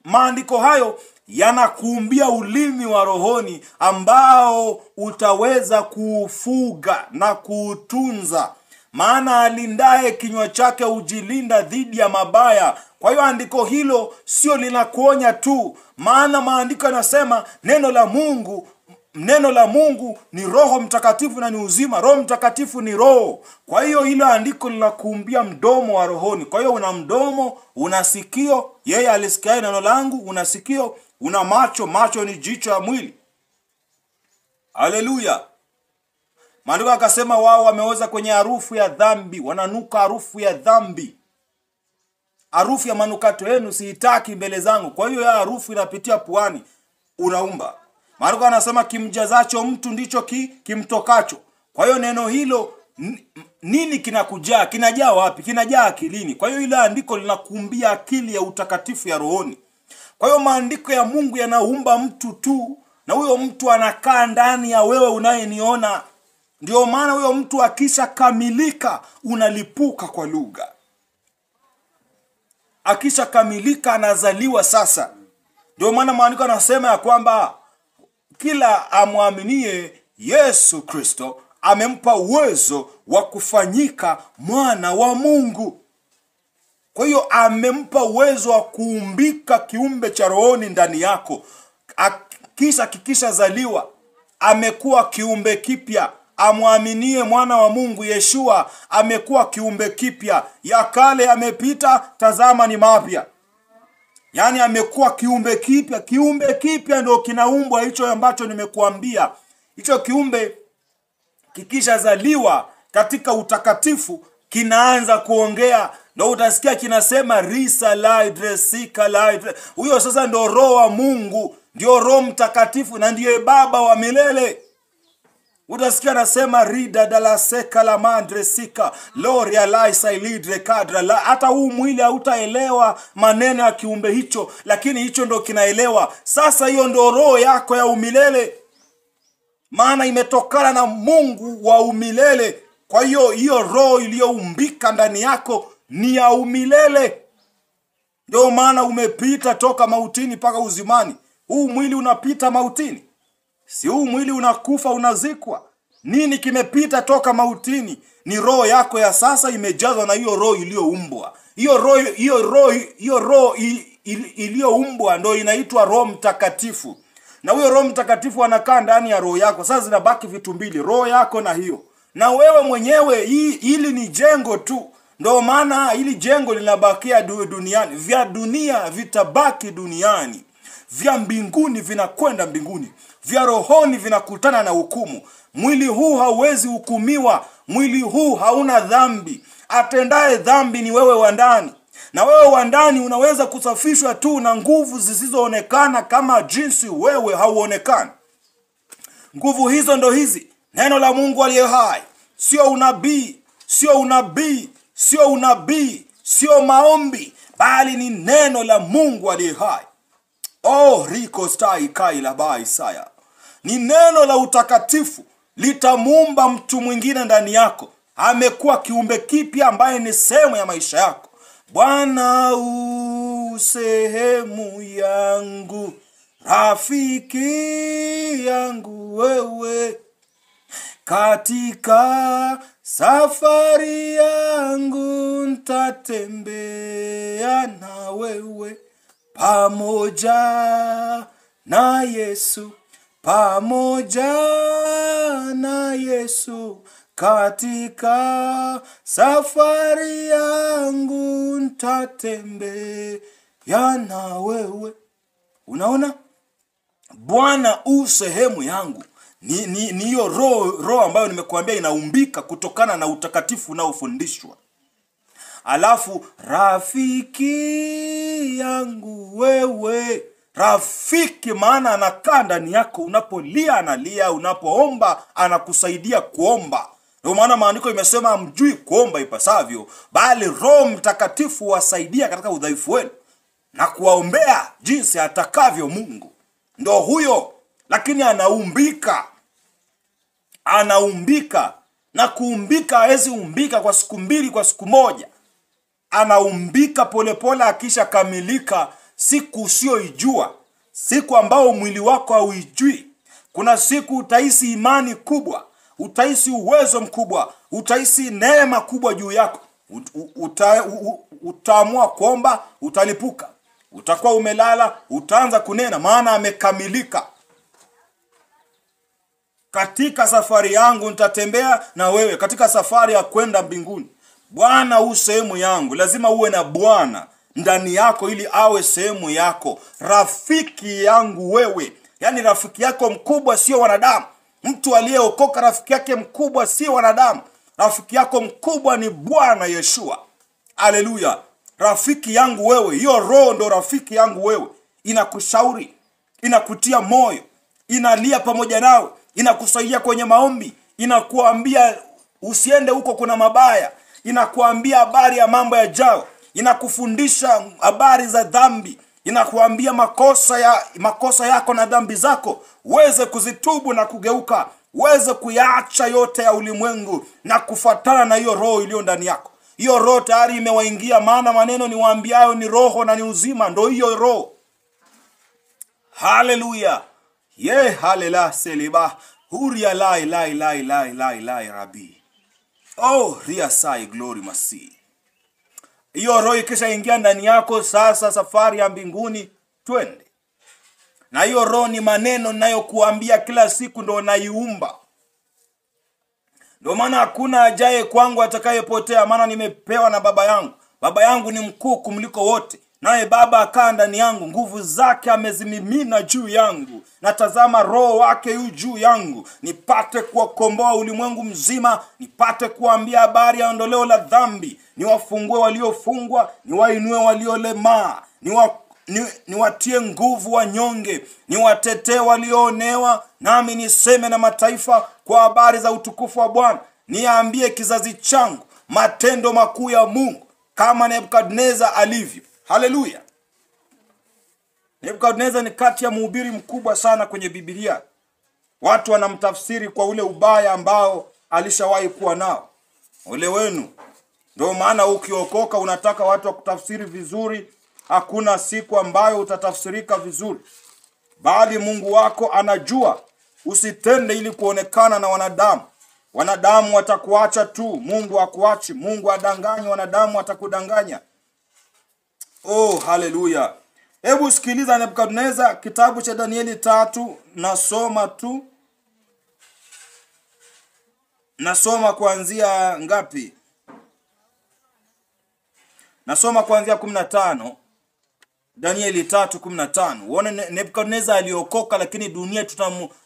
maandiko hayo yanakuumbia ulimi wa rohoni ambao utaweza kuufuga na kuutunza. Maana alindaye kinywa chake ujilinda dhidi ya mabaya. Kwa hiyo andiko hilo sio linakuonya tu, maana maandiko yanasema neno la Mungu ni Roho Mtakatifu na ni uzima. Roho Mtakatifu ni roho. Kwa hiyo hilo andiko linakuumbia mdomo wa rohoni. Kwa hiyo una mdomo, una sikio, yeye alisikia neno langu, una sikio, una macho, macho ni jicho ya mwili. Haleluya. Maandiko akasema wao wameoza kwenye harufu ya dhambi, wananuka harufu ya dhambi. Harufu ya manukato yenu siitaki mbele zangu. Kwa hiyo ya harufu inapitia puani, unaumba. Maandiko anasema kimjazacho mtu ndicho kimtokacho. Kwa hiyo neno hilo nini kinakujaa? Kinajaa wapi? Kinajaa akilini. Kwa hiyo ile andiko linakuumbia akili ya utakatifu ya rohoni. Kwa hiyo maandiko ya Mungu yanaumba mtu tu, na huyo mtu anakaa ndani ya wewe unayeniona. Ndio maana huyo mtu akisha kamilika unalipuka kwa lugha. Akisha kamilika anazaliwa sasa. Ndio maana maandiko yanasema ya kwamba kila amwaminie Yesu Kristo amempa uwezo wa kufanyika mwana wa Mungu. Kwa hiyo amempa uwezo wa kuumbika kiumbe cha rohoni ndani yako. Kisha zaliwa amekuwa kiumbe kipya. Amwaminie mwana wa Mungu Yeshua amekuwa kiumbe kipya. Ya kale yamepita, tazama ni mapya. Yaani amekuwa kiumbe kipya. Kiumbe kipya ndio kinaumbwa, hicho ambacho nimekuambia. Hicho kiumbe kikisha zaliwa katika utakatifu kinaanza kuongea. Ndio utasikia kinasema risa laidre sika laidre. Huyo sasa ndio Roho wa Mungu. ndio Roho Mtakatifu na ndiye Baba wa milele. Utasikia nasema rida dala seka la mandre sika loria laisa ilidre kadra la. Hata huu mwili hautaelewa maneno ya kiumbe hicho, lakini hicho ndo kinaelewa. Sasa hiyo ndo roho yako ya umilele, maana imetokana na Mungu wa umilele. Kwa hiyo roho iliyoumbika ndani yako ni ya umilele. Ndio maana umepita toka mautini mpaka uzimani. Huu mwili unapita mautini, si huu mwili unakufa, unazikwa. Nini kimepita toka mautini? Ni roho yako ya sasa imejazwa na hiyo roho iliyoumbwa. Hiyo roho iliyoumbwa ndio inaitwa Roho Mtakatifu. Na huyo Roho Mtakatifu anakaa ndani ya roho yako. Sasa zinabaki vitu mbili, roho yako na hiyo. Na wewe mwenyewe hili ni jengo tu. Ndio maana hili jengo linabakia duniani. Vya dunia vitabaki duniani. Vya mbinguni vinakwenda mbinguni. Vya rohoni vinakutana na hukumu. Mwili huu hauwezi hukumiwa. Mwili huu hauna dhambi. Atendaye dhambi ni wewe wa ndani. Na wewe wa ndani unaweza kusafishwa tu na nguvu zisizoonekana kama jinsi wewe hauonekani. Nguvu hizo ndo hizi: neno la Mungu aliye hai. Sio unabii, sio maombi, bali ni neno la Mungu aliye hai. Riko stai kai la bai saya. Ni neno la utakatifu, litamuumba mtu mwingine ndani yako. Amekuwa kiumbe kipya ambaye ni sehemu ya maisha yako. Bwana sehemu yangu, rafiki yangu wewe, katika safari yangu nitatembea na wewe, pamoja na Yesu, pamoja na Yesu, katika safari yangu nitatembea na wewe. Unaona? Bwana sehemu yangu. Ni hiyo roho ambayo nimekuambia inaumbika kutokana na utakatifu unaofundishwa. Alafu rafiki yangu wewe. Rafiki maana anakaa ndani yako, unapolia analia, unapoomba anakusaidia kuomba. Ndio maana maandiko imesema hamjui kuomba ipasavyo, bali Roho Mtakatifu wasaidia katika udhaifu wenu na kuwaombea jinsi atakavyo Mungu. Ndio huyo, lakini anaumbika na kuumbika hawezi umbika kwa siku mbili, kwa siku moja. Anaumbika polepole, akisha kamilika siku usioijua, siku ambao mwili wako hauijui. Kuna siku utahisi imani kubwa, utahisi uwezo mkubwa, utahisi neema kubwa juu yako. Utaamua kuomba, utalipuka. Utakuwa umelala, utaanza kunena, maana amekamilika. Katika safari yangu nitatembea na wewe, katika safari ya kwenda mbinguni. Bwana sehemu yangu. Lazima uwe na Bwana ndani yako ili awe sehemu yako. Rafiki yangu wewe, yani rafiki yako mkubwa sio wanadamu. Mtu aliyeokoka rafiki yake mkubwa sio wanadamu. Rafiki yako mkubwa ni Bwana Yeshua. Haleluya. Rafiki yangu wewe, hiyo roho ndo rafiki yangu wewe. Inakushauri, inakutia moyo, inalia pamoja nawe, inakusaidia kwenye maombi, inakuambia usiende huko kuna mabaya, inakuambia habari ya mambo yajao, inakufundisha habari za dhambi, inakuambia makosa yako na dhambi zako, uweze kuzitubu na kugeuka, uweze kuyaacha yote ya ulimwengu na kufuatana na hiyo roho iliyo ndani yako. Hiyo roho tayari imewaingia, maana maneno niwaambiayo ni roho na ni uzima. Ndio hiyo roho. Haleluya. Halela seliba huria lai rabi. Ria sai glory masi. Hiyo roho ikisha ingia ndani yako, sasa safari ya mbinguni twende. Na hiyo roho ni maneno ninayokuambia kila siku, ndo naiumba. Ndio maana hakuna ajaye kwangu atakayepotea, maana nimepewa na Baba yangu. Baba yangu ni mkuu kumliko wote, naye Baba akaa ndani yangu. Nguvu zake amezimimina juu yangu, na tazama roho wake yu juu yangu, nipate kuwakomboa ulimwengu mzima, nipate kuambia habari ya ondoleo la dhambi, niwafungue waliofungwa, niwainue waliolemaa, niwatie nguvu wanyonge, niwatetee walioonewa, nami niseme na mataifa kwa habari za utukufu wa Bwana. Niambie kizazi changu matendo makuu ya Mungu kama Nebukadneza alivyo. Haleluya. Nebukadneza ni kati ya mhubiri mkubwa sana kwenye Biblia. Watu wanamtafsiri kwa ule ubaya ambao alishawahi kuwa nao. Ole wenu. Ndio maana ukiokoka unataka watu wa kutafsiri vizuri. Hakuna siku ambayo utatafsirika vizuri. Bali Mungu wako anajua. Usitende ili kuonekana na wanadamu. Wanadamu watakuacha tu, Mungu hakuachi. Mungu adanganya, wanadamu watakudanganya. Oh, haleluya. Hebu sikiliza Nebukadneza, kitabu cha Danieli 3, nasoma tu. Nasoma kuanzia ngapi? Nasoma kuanzia 15. Danieli 3:15. Uone Nebukadneza aliokoka, lakini dunia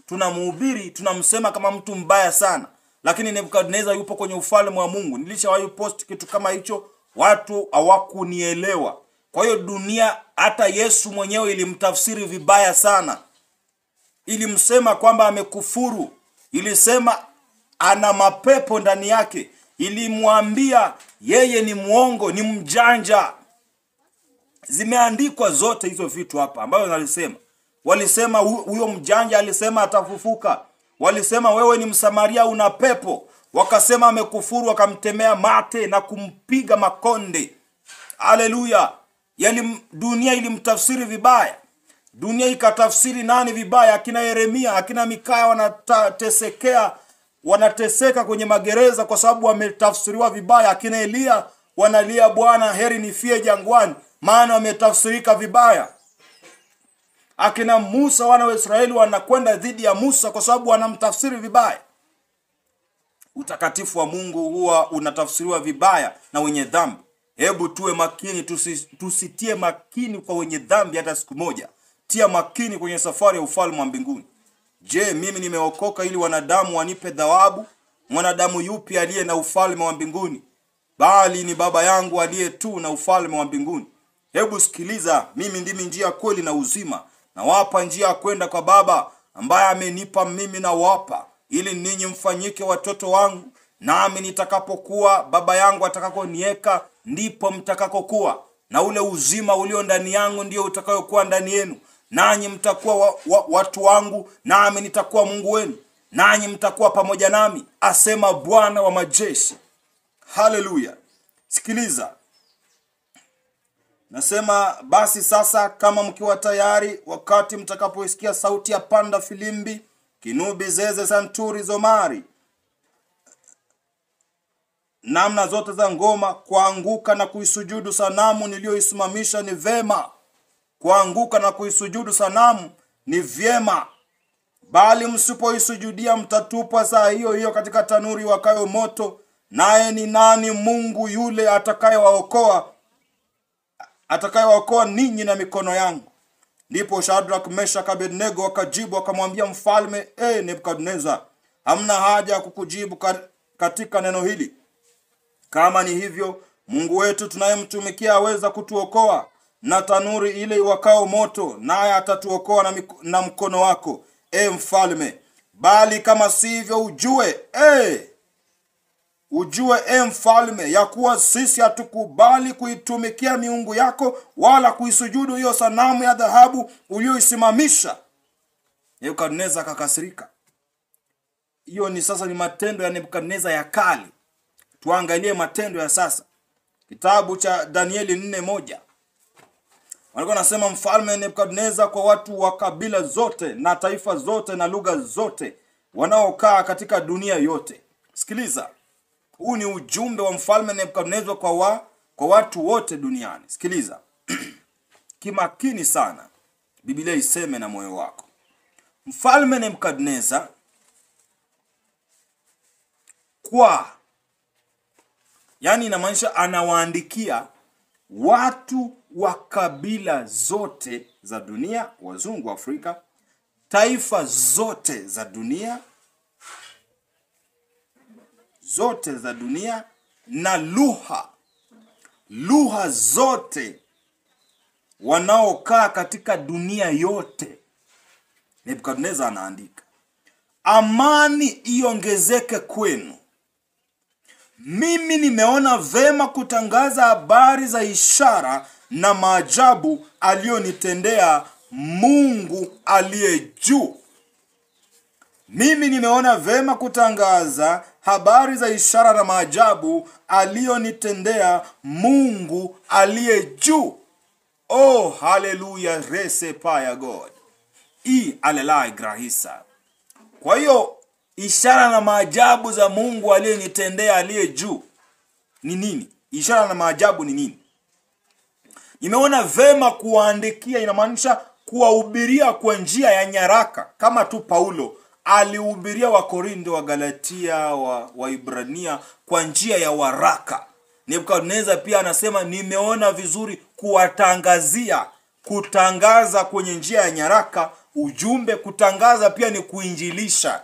tunamhubiri, tunamsema kama mtu mbaya sana. Lakini Nebukadneza yupo kwenye ufalme wa Mungu. Nilishawahi post kitu kama hicho, watu hawakunielewa. Kwa hiyo dunia, hata Yesu mwenyewe ilimtafsiri vibaya sana. Ilimsema kwamba amekufuru. Ilisema ana mapepo ndani yake. Ilimwambia yeye ni muongo, ni mjanja. Zimeandikwa zote hizo vitu hapa ambayo walisema. Walisema huyo mjanja alisema atafufuka. Walisema wewe ni Msamaria una pepo. Wakasema amekufuru, wakamtemea mate na kumpiga makonde. Haleluya. Dunia ilimtafsiri vibaya. Dunia ikatafsiri nani vibaya? Akina Yeremia, akina Mikaya wanateseka kwenye magereza kwa sababu wametafsiriwa vibaya. Akina Elia wanalia, Bwana heri nifie jangwani, maana wametafsirika vibaya. Akina Musa, wana wa Israeli wanakwenda dhidi ya Musa kwa sababu wanamtafsiri vibaya. Utakatifu wa Mungu huwa unatafsiriwa vibaya na wenye dhambi. Hebu tuwe makini, tusitie makini kwa wenye dhambi hata siku moja. Tia makini kwenye safari ya ufalme wa mbinguni. Je, mimi nimeokoka ili wanadamu wanipe thawabu? Mwanadamu yupi aliye na ufalme wa mbinguni? Bali ni Baba yangu aliye tu na ufalme wa mbinguni. Hebu sikiliza, mimi ndimi njia, kweli na uzima. Na wapa njia kwenda kwa Baba, ambaye amenipa mimi na wapa, ili ninyi mfanyike watoto wangu. Nami nitakapokuwa, Baba yangu atakaponieka, ndipo mtakakokuwa. Na ule uzima ulio ndani yangu ndio utakayokuwa ndani yenu. Nanyi mtakuwa watu wangu, nami nitakuwa Mungu wenu. Nanyi mtakuwa pamoja nami, asema Bwana wa majeshi. Haleluya. Sikiliza. Nasema basi sasa, kama mkiwa tayari, wakati mtakapoisikia sauti ya panda filimbi, kinubi, zeze, santuri, zomari, namna zote za ngoma, kuanguka na kuisujudu sanamu niliyoisimamisha ni vema. Kuanguka na kuisujudu sanamu ni vyema. Bali msipoisujudia mtatupwa saa hiyo hiyo katika tanuri wakayo moto. Naye ni nani Mungu yule atakayewaokoa ninyi na mikono yangu? Ndipo Shadrach, Meshach, Abednego wakajibu wakamwambia mfalme, Nebukadneza, hamna haja ya kukujibu katika neno hili. Kama ni hivyo, Mungu wetu tunayemtumikia aweza kutuokoa na tanuri ile iwakao moto, naye atatuokoa na mkono wako, mfalme. Bali kama sivyo, ujue mfalme, ya kuwa sisi hatukubali kuitumikia miungu yako, wala kuisujudu hiyo sanamu ya dhahabu uliyoisimamisha. Nebukadneza akakasirika. Hiyo ni sasa ni matendo ya Nebukadneza ya kale. Tuangalie matendo ya sasa. Kitabu cha Danieli 4:1. Walikuwa nasema mfalme Nebukadneza kwa watu wa kabila zote na taifa zote na lugha zote wanaokaa katika dunia yote. Sikiliza. Huu ni ujumbe wa mfalme Nebukadneza kwa watu wote duniani. Sikiliza. Kimakini sana. Biblia iseme na moyo wako. Mfalme Nebukadneza yani inamaanisha anawaandikia watu wa kabila zote za dunia, wazungu, Afrika, taifa zote za dunia, na lugha zote wanaokaa katika dunia yote. Nebukadneza anaandika, amani iongezeke kwenu. Mimi nimeona vema kutangaza habari za ishara na maajabu aliyonitendea Mungu aliye juu. Mimi nimeona vema kutangaza habari za ishara na maajabu aliyonitendea Mungu aliye juu. Oh, hallelujah, resepa ya God. Alelai grahisa. Kwa hiyo ishara na maajabu za Mungu aliyenitendea aliye juu ni nini? Ishara na maajabu ni nini? Nimeona vema kuwaandikia, inamaanisha kuwahubiria kwa njia ya nyaraka, kama tu Paulo alihubiria wa Korintho, wa Galatia, wa Ibrania kwa njia ya waraka. Nebukadneza pia anasema nimeona vizuri kuwatangazia, kutangaza kwenye njia ya nyaraka ujumbe. Kutangaza pia ni kuinjilisha.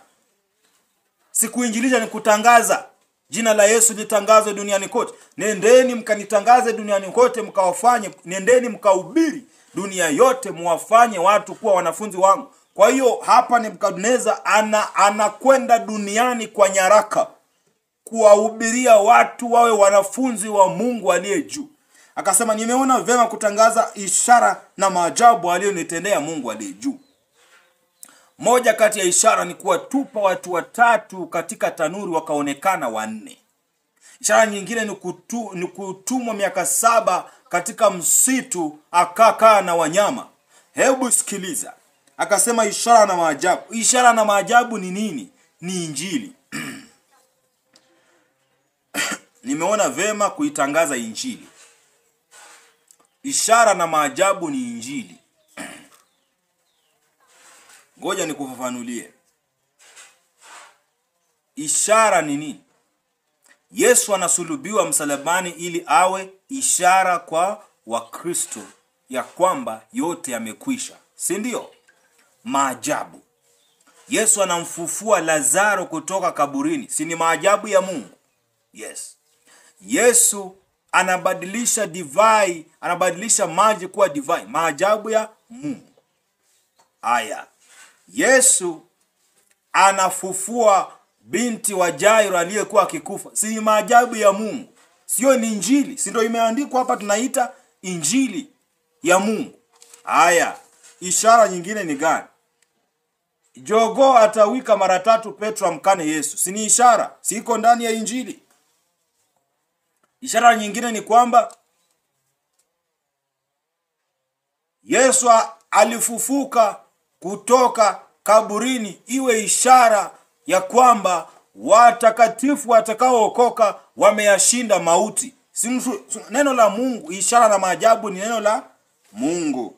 Si kuinjilisha ni kutangaza. Jina la Yesu litangazwe duniani kote. Nendeni mkanitangaze duniani kote, mkawafanye, nendeni mkahubiri dunia yote, muwafanye watu kuwa wanafunzi wangu. Kwa hiyo hapa Nebukadneza anakwenda duniani kwa nyaraka kuwahubiria watu wawe wanafunzi wa Mungu aliye juu. Akasema nimeona vema kutangaza ishara na maajabu aliyonitendea Mungu aliye juu. Moja kati ya ishara ni kuwatupa watu 3 katika tanuri wakaonekana 4. Ishara nyingine ni kutumwa miaka 7 katika msitu akakaa na wanyama. Hebu sikiliza. Akasema ishara na maajabu. Ishara na maajabu ni nini? Ni injili. Nimeona vema kuitangaza injili. Ishara na maajabu ni injili. Ngoja nikufafanulie. Ishara ni nini? Yesu anasulubiwa msalabani ili awe ishara kwa Wakristo ya kwamba yote yamekwisha, si ndio? Maajabu. Yesu anamfufua Lazaro kutoka kaburini, si ni maajabu ya Mungu? Yes. Yesu anabadilisha divai, anabadilisha maji kuwa divai, maajabu ya Mungu. Aya. Yesu anafufua binti wa Jairo aliyekuwa akikufa, si maajabu ya Mungu? Sio ni injili? Si ndio imeandikwa hapa, tunaita injili ya Mungu. Aya. Ishara nyingine ni gani? Jogoo atawika mara 3 Petro amkane Yesu, si ni ishara? Si iko ndani ya injili? Ishara nyingine ni kwamba Yesu alifufuka kutoka kaburini, iwe ishara ya kwamba watakatifu watakaookoka wameyashinda mauti. Neno la Mungu. Ishara na maajabu ni neno la Mungu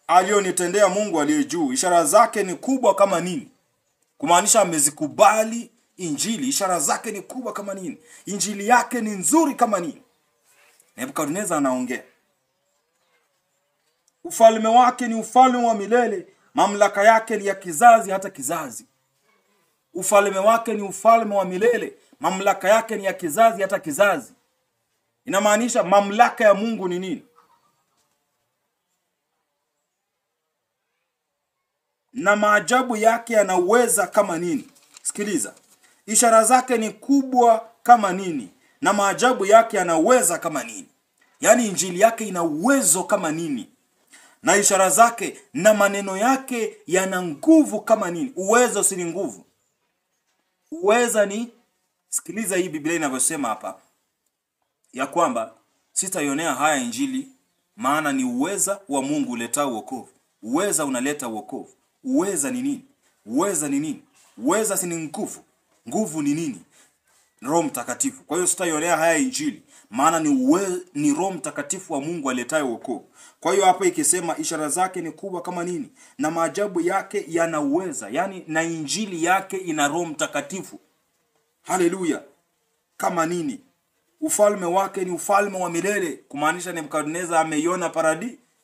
aliyonitendea Mungu aliye juu. Ishara zake ni kubwa kama nini? Kumaanisha amezikubali injili. Ishara zake ni kubwa kama nini? Injili yake ni nzuri kama nini? Nebukadneza anaongea. Ufalme wake ni ufalme wa milele, mamlaka yake ni ya kizazi hata kizazi. Ufalme wake ni ufalme wa milele, mamlaka yake ni ya kizazi hata kizazi. Inamaanisha mamlaka ya Mungu ni nini? Na maajabu yake yanaweza kama nini? Sikiliza. Ishara zake ni kubwa kama nini? Na maajabu yake yanaweza kama nini? Yaani injili yake ina uwezo kama nini? Na ishara zake na maneno yake yana nguvu kama nini? Uwezo si nguvu. Uweza ni, sikiliza hii Biblia inavyosema hapa, ya kwamba sitaionea haya injili, maana ni uweza wa Mungu uletao wokovu. Uweza unaleta wokovu. Uweza ni nini? Uweza ni nini? Uweza si ni nguvu. Nguvu ni nini? Roho Mtakatifu. Kwa hiyo sitaionea haya injili, maana ni Roho Mtakatifu wa Mungu aletaye wokovu. Kwa hiyo hapa ikisema ishara zake ni kubwa kama nini, na maajabu yake yanaweza, yani na injili yake ina Roho Mtakatifu. Haleluya. Kama nini? Ufalme wake ni ufalme wa milele, kumaanisha Nebukadneza ameiona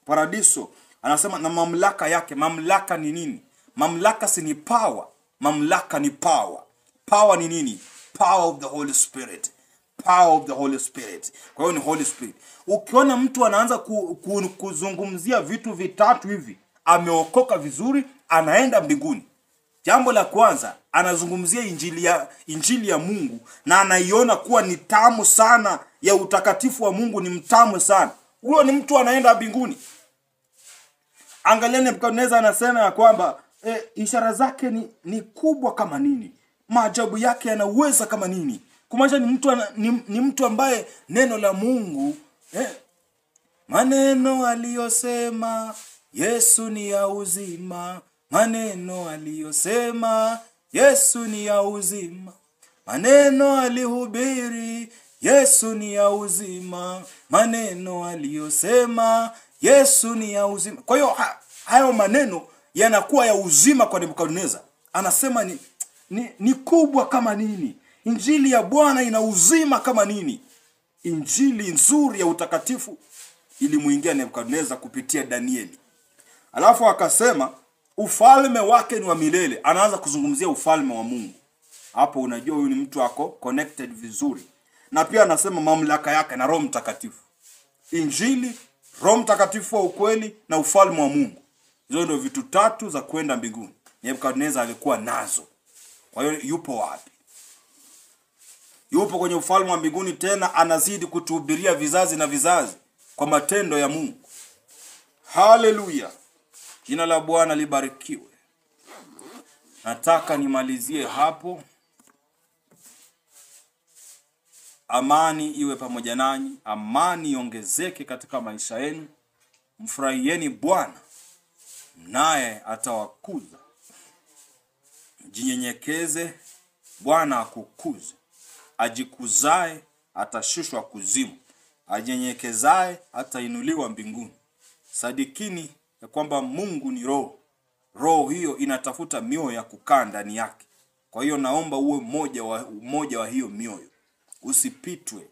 paradiso. Anasema na mamlaka yake. Mamlaka ni nini? Mamlaka si ni power. Mamlaka ni power. Power ni nini? Power of the Holy Spirit. power of the Holy Spirit. Kwa hiyo ni Holy Spirit. Ukiona mtu anaanza kuzungumzia vitu vitatu hivi, ameokoka vizuri, anaenda mbinguni. Jambo la kwanza, anazungumzia injili ya Mungu na anaiona kuwa ni tamu sana, ya utakatifu wa Mungu ni mtamu sana. Huyo ni mtu anaenda mbinguni. Angalia Nebukadneza anasema ya kwamba ishara zake ni kubwa kama nini, maajabu yake yanaweza kama nini. Kumaanisha ni mtu ambaye neno la Mungu, maneno aliyosema Yesu ni ya uzima, maneno aliyosema Yesu ni ya uzima, maneno alihubiri Yesu ni ya uzima, maneno aliyosema Yesu ni ya uzima. Kwa hiyo hayo maneno yanakuwa ya uzima kwa Nebukadneza. Anasema ni kubwa kama nini. Injili ya Bwana ina uzima kama nini. Injili nzuri ya utakatifu ilimuingia Nebukadneza kupitia Danieli. Alafu akasema ufalme wake ni wa milele. Anaanza kuzungumzia ufalme wa Mungu. Hapo unajua huyu ni mtu ako connected vizuri. Na pia anasema mamlaka yake na Roho Mtakatifu. Injili, Roho Mtakatifu wa ukweli na ufalme wa Mungu. Hizo ndio vitu tatu za kwenda mbinguni. Nebukadneza alikuwa nazo. Kwa hiyo yupo wapi? Yupo kwenye ufalme wa mbinguni, tena anazidi kutuhubiria vizazi na vizazi kwa matendo ya Mungu. Haleluya. Jina la Bwana libarikiwe. Nataka nimalizie hapo. Amani iwe pamoja nanyi, amani iongezeke katika maisha yenu. Mfurahieni Bwana, naye atawakuza. Jinyenyekeze, Bwana akukuze. Ajikuzae atashushwa kuzimu, ajinyenyekezae atainuliwa mbinguni. Sadikini ya kwamba Mungu ni roho. Roho hiyo inatafuta mioyo ya kukaa ndani yake. Kwa hiyo naomba uwe mmoja wa hiyo mioyo. Usipitwe,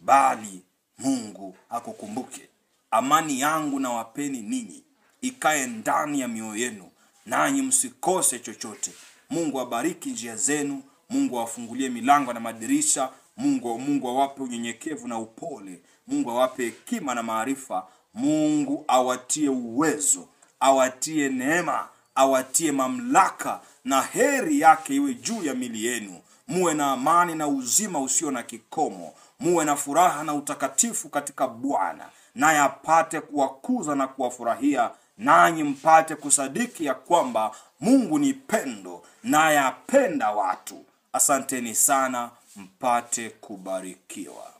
bali Mungu akukumbuke. Amani yangu na wapeni ninyi, ikae ndani ya mioyo yenu, nanyi msikose chochote. Mungu abariki njia zenu, Mungu awafungulie milango na madirisha, Mungu awape unyenyekevu na upole, Mungu awape hekima na maarifa, Mungu awatie uwezo, awatie neema, awatie mamlaka, na heri yake iwe juu ya mili yenu. Muwe na amani na uzima usio na kikomo. Muwe na furaha na utakatifu katika Bwana, naye apate kuwakuza na kuwafurahia, nanyi mpate kusadiki ya kwamba Mungu ni pendo, naye apenda watu. Asanteni sana, mpate kubarikiwa.